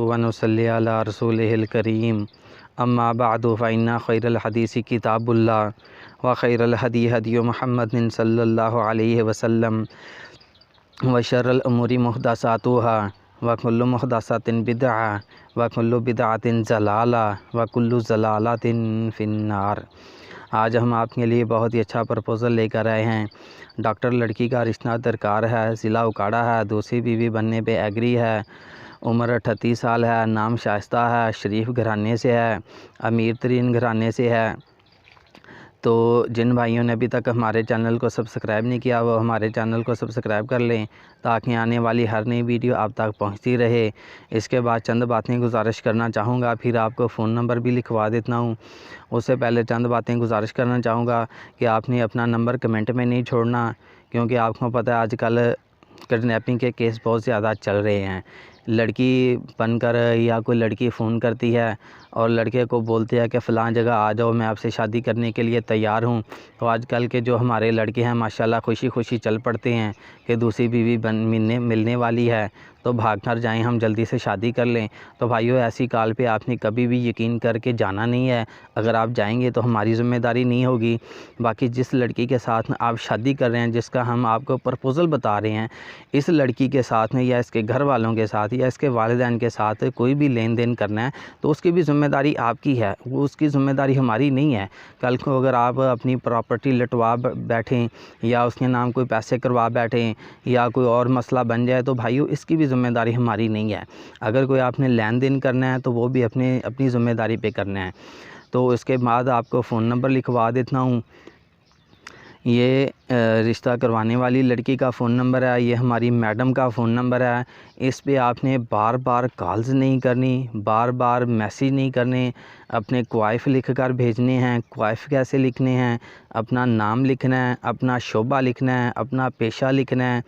व नुसल्ली अला रसूलिहिल करीम अम्मा बअदु फ़इन्ना खैरल हदीसी किताबुल्लाह व खैरल हदी हदी मुहम्मदिन सल्लल्लाहु अलैहि वसल्लम व शर्रल उमूरि मुहदसातुहा व कुल्लु मुहदसातिन बिदअ व कुल्लु बिदअतिन ज़लाला व कुल्लु ज़लालतिन फिन्नार। आज हम आपके लिए बहुत ही अच्छा प्रपोज़ल लेकर आए हैं। डॉक्टर लड़की का रिश्ता दरकार है, ज़िला उकाड़ा है, दूसरी बीवी बनने पे एग्री है, उम्र 38 साल है, नाम शाइस्ता है, शरीफ घराने से है, अमीर तरीन घराने से है। तो जिन भाइयों ने अभी तक हमारे चैनल को सब्सक्राइब नहीं किया वो हमारे चैनल को सब्सक्राइब कर लें ताकि आने वाली हर नई वीडियो आप तक पहुंचती रहे। इसके बाद चंद बातें गुजारिश करना चाहूँगा, फिर आपको फ़ोन नंबर भी लिखवा देता हूँ। उससे पहले चंद बातें गुजारिश करना चाहूँगा कि आपने अपना नंबर कमेंट में नहीं छोड़ना, क्योंकि आपको पता है आजकल किडनैपिंग के केस बहुत ज़्यादा चल रहे हैं। लड़की बनकर या कोई लड़की फ़ोन करती है और लड़के को बोलते हैं कि फ़लाँ जगह आ जाओ, मैं आपसे शादी करने के लिए तैयार हूँ। तो आजकल के जो हमारे लड़के हैं माशाल्लाह खुशी खुशी चल पड़ते हैं कि दूसरी बीवी मिलने वाली है तो भाग कर जाएँ, हम जल्दी से शादी कर लें। तो भाइयों, ऐसी कॉल पे आपने कभी भी यकीन करके जाना नहीं है। अगर आप जाएंगे तो हमारी ज़िम्मेदारी नहीं होगी। बाकी जिस लड़की के साथ आप शादी कर रहे हैं, जिसका हम आपको प्रपोज़ल बता रहे हैं, इस लड़की के साथ में या इसके घर वालों के साथ या इसके वालिदैन के साथ कोई भी लेन देन करना है तो उसकी भी ज़िम्मेदारी आपकी है, वो उसकी ज़िम्मेदारी हमारी नहीं है। कल को अगर आप अपनी प्रॉपर्टी लटवा बैठें या उसके नाम कोई पैसे करवा बैठें या कोई और मसला बन जाए तो भाइयों इसकी भी ज़िम्मेदारी हमारी नहीं है। अगर कोई आपने लेन देन करना है तो वो भी अपनी ज़िम्मेदारी पे करना है। तो इसके बाद आपको फ़ोन नंबर लिखवा देता हूँ। ये रिश्ता करवाने वाली लड़की का फ़ोन नंबर है, ये हमारी मैडम का फ़ोन नंबर है। इस पे आपने बार बार कॉल्स नहीं करनी, बार बार मैसेज नहीं करने, अपने क्वाइफ लिख कर भेजने हैं। क्वाइफ कैसे लिखने हैं? अपना नाम लिखना है, अपना शोबा लिखना है, अपना पेशा लिखना है,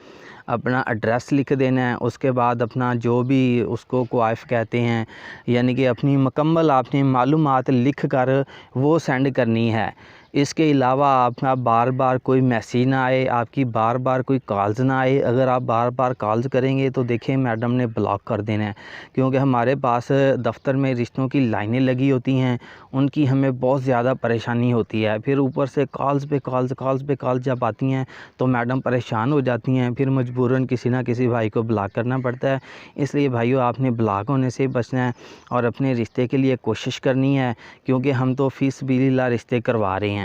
अपना एड्रेस लिख देना है। उसके बाद अपना जो भी उसको क्वाइफ कहते हैं, यानी कि अपनी मुकम्मल आपने मालूमात लिख कर वो सेंड करनी है। इसके अलावा आपका बार बार कोई मैसेज ना आए, आपकी बार बार कोई कॉल्स ना आए। अगर आप बार बार कॉल्स करेंगे तो देखिए मैडम ने ब्लॉक कर देना है, क्योंकि हमारे पास दफ्तर में रिश्तों की लाइनें लगी होती हैं, उनकी हमें बहुत ज़्यादा परेशानी होती है। फिर ऊपर से कॉल्स पे कॉल्स जब आती हैं तो मैडम परेशान हो जाती हैं, फिर मजबूरन किसी ना किसी भाई को ब्लॉक करना पड़ता है। इसलिए भाइयों, आपने ब्लॉक होने से बचना है और अपने रिश्ते के लिए कोशिश करनी है, क्योंकि हम तो फ़ीस बिल्ला रिश्ते करवा रहे हैं।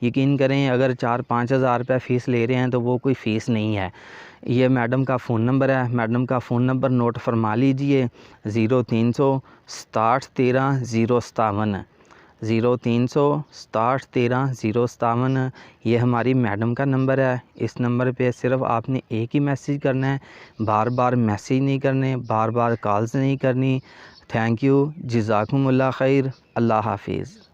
यकीन करें, अगर 4-5 हज़ार रुपये फ़ीस ले रहे हैं तो वो कोई फ़ीस नहीं है। ये मैडम का फ़ोन नंबर है, मैडम का फ़ोन नंबर नोट फरमा लीजिए 0300 67 13 057 0300 67 13 057। ये हमारी मैडम का नंबर है। इस नंबर पे सिर्फ़ आपने एक ही मैसेज करना है, बार बार मैसेज नहीं करने, बार बार कॉल्स नहीं करनी। थैंक यू, जज़ाकुमुल्लाह खैर, अल्लाह हाफिज़।